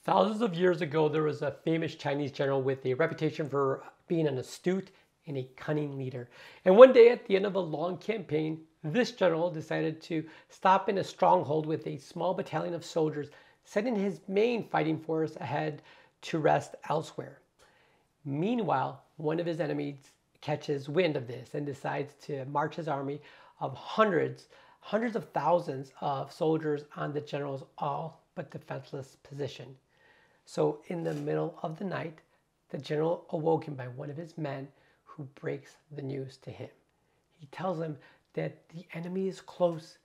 Thousands of years ago, there was a famous Chinese general with a reputation for being an astute and a cunning leader. And one day at the end of a long campaign, this general decided to stop in a stronghold with a small battalion of soldiers, sending his main fighting force ahead to rest elsewhere. Meanwhile, one of his enemies catches wind of this and decides to march his army of hundreds of thousands of soldiers on the general's all but defenseless position. So in the middle of the night, the general awoken by one of his men who breaks the news to him. He tells him that the enemy is close,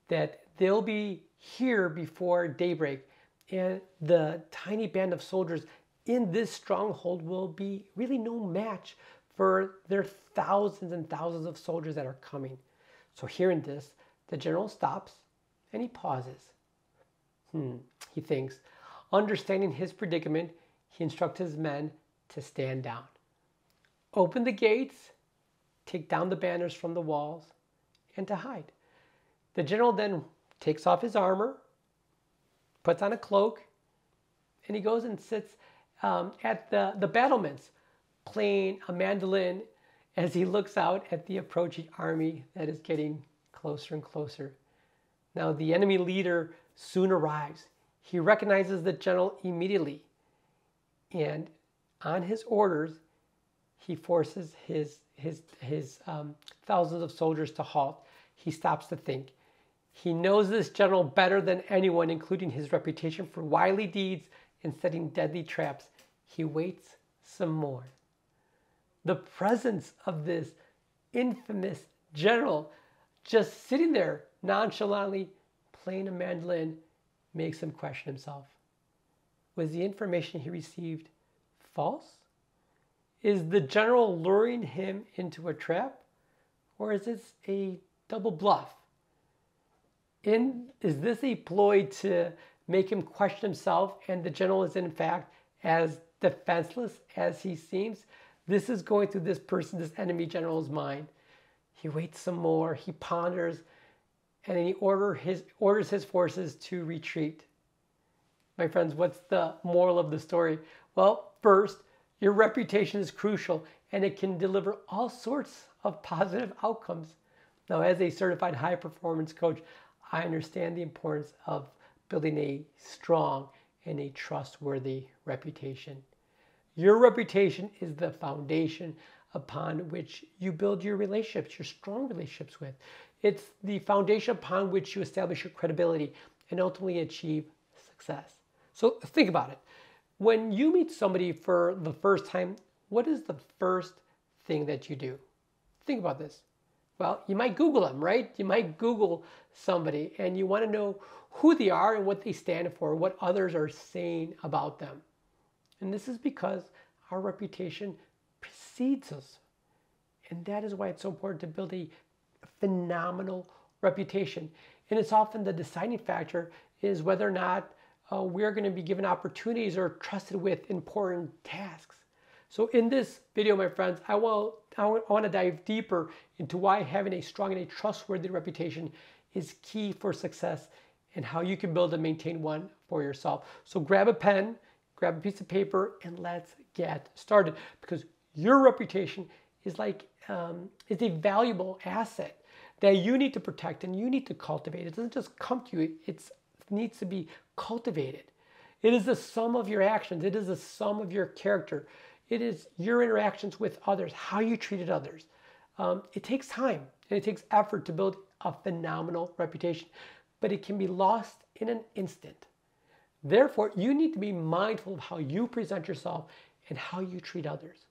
that they'll be here before daybreak, and the tiny band of soldiers in this stronghold will be really no match for their thousands and thousands of soldiers that are coming. So hearing this, the general stops and he pauses. He thinks. Understanding his predicament, he instructs his men to stand down. Open the gates, take down the banners from the walls, and to hide. The general then takes off his armor, puts on a cloak, and he goes and sits at the battlements, playing a mandolin as he looks out at the approaching army that is getting closer and closer. Now the enemy leader soon arrives. He recognizes the general immediately, and on his orders, he forces his thousands of soldiers to halt. He stops to think. He knows this general better than anyone, including his reputation for wily deeds and setting deadly traps. He waits some more. The presence of this infamous general just sitting there nonchalantly playing a mandolin makes him question himself. Was the information he received false? Is the general luring him into a trap? Or is this a double bluff? Is this a ploy to make him question himself and the general is in fact as defenseless as he seems? This is going through this enemy general's mind. He waits some more, he ponders, and then he orders his forces to retreat. My friends, what's the moral of the story? Well, first, your reputation is crucial and it can deliver all sorts of positive outcomes. Now, as a certified high performance coach, I understand the importance of building a strong and a trustworthy reputation. Your reputation is the foundation upon which you build your relationships, your strong relationships with. It's the foundation upon which you establish your credibility and ultimately achieve success. So think about it. When you meet somebody for the first time, what is the first thing that you do? Think about this. Well, you might Google them, right? You might Google somebody and you want to know who they are and what they stand for, what others are saying about them. And this is because our reputation precedes us. And that is why it's so important to build a phenomenal reputation. And it's often the deciding factor is whether or not we're going to be given opportunities or trusted with important tasks. So in this video, my friends, I want to dive deeper into why having a strong and a trustworthy reputation is key for success and how you can build and maintain one for yourself. So grab a pen, grab a piece of paper, and let's get started, because your reputation is is a valuable asset that you need to protect and you need to cultivate. It doesn't just come to you, it needs to be cultivated. It is the sum of your actions. It is the sum of your character. It is your interactions with others, how you treated others. It takes time and it takes effort to build a phenomenal reputation, but it can be lost in an instant. Therefore, you need to be mindful of how you present yourself and how you treat others.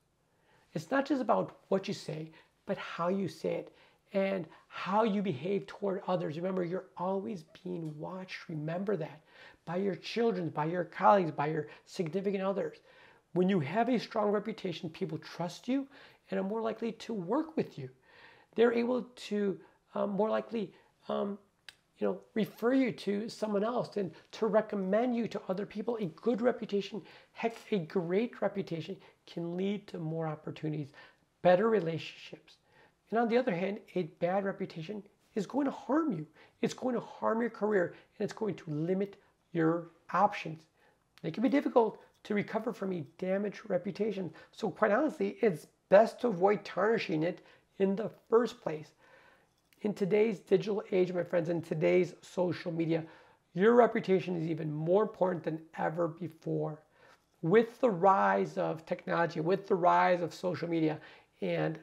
It's not just about what you say, but how you say it and how you behave toward others. Remember, you're always being watched. Remember that. By your children, by your colleagues, by your significant others. When you have a strong reputation, people trust you and are more likely to work with you. They're able to more likely refer you to someone else and to recommend you to other people. A good reputation, heck, a great reputation can lead to more opportunities, better relationships. And on the other hand, a bad reputation is going to harm you. It's going to harm your career and it's going to limit your options. It can be difficult to recover from a damaged reputation. So quite honestly, it's best to avoid tarnishing it in the first place. In today's digital age, my friends, in today's social media, your reputation is even more important than ever before. With the rise of technology, with the rise of social media and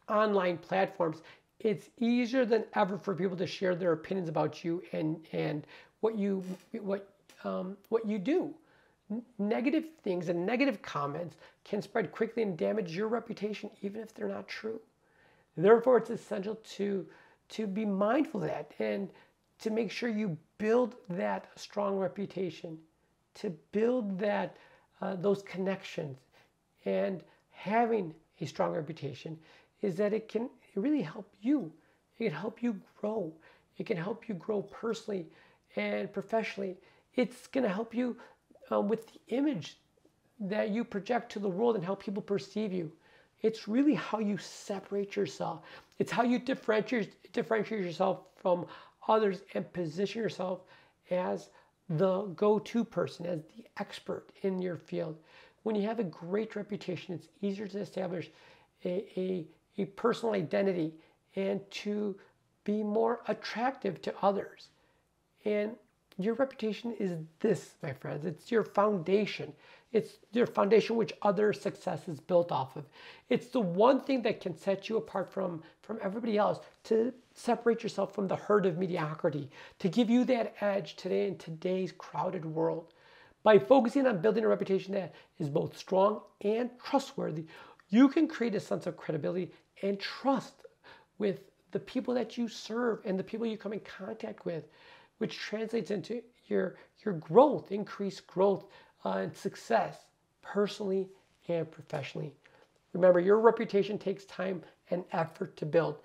online platforms, it's easier than ever for people to share their opinions about you and what you what you do. Negative things and negative comments can spread quickly and damage your reputation, even if they're not true. Therefore, it's essential to be mindful of that and to make sure you build that strong reputation, to build that those connections. And having a strong reputation is that it can really help you. It can help you grow. It can help you grow personally and professionally. It's going to help you with the image that you project to the world and how people perceive you. It's really how you separate yourself. It's how you differentiate yourself from others and position yourself as the go-to person, as the expert in your field. When you have a great reputation, it's easier to establish a personal identity and to be more attractive to others. And your reputation is this, my friends. It's your foundation. It's your foundation which other success is built off of. It's the one thing that can set you apart from everybody else, to separate yourself from the herd of mediocrity, to give you that edge today in today's crowded world. By focusing on building a reputation that is both strong and trustworthy, you can create a sense of credibility and trust with the people that you serve and the people you come in contact with, which translates into your growth, increased growth and success personally and professionally. Remember, your reputation takes time and effort to build,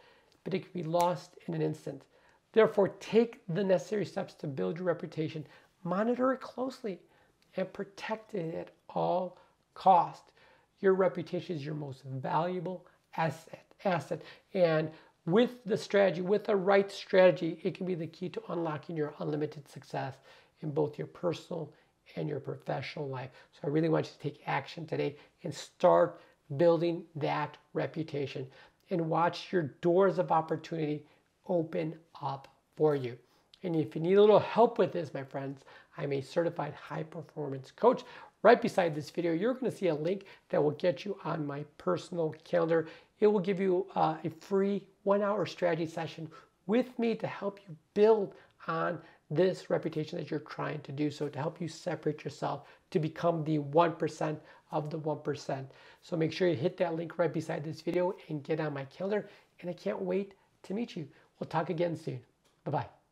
but it can be lost in an instant. Therefore, take the necessary steps to build your reputation, monitor it closely, and protect it at all cost. Your reputation is your most valuable asset. And with the strategy, with the right strategy, it can be the key to unlocking your unlimited success in both your personal and your professional life. So I really want you to take action today and start building that reputation and watch your doors of opportunity open up for you. And if you need a little help with this, my friends, I'm a certified high performance coach. Right beside this video, you're going to see a link that will get you on my personal calendar. It will give you a free 1-hour strategy session with me to help you build on this reputation that you're trying to do, so to help you separate yourself to become the 1% of the 1%. So make sure you hit that link right beside this video and get on my calendar. And I can't wait to meet you. We'll talk again soon. Bye-bye.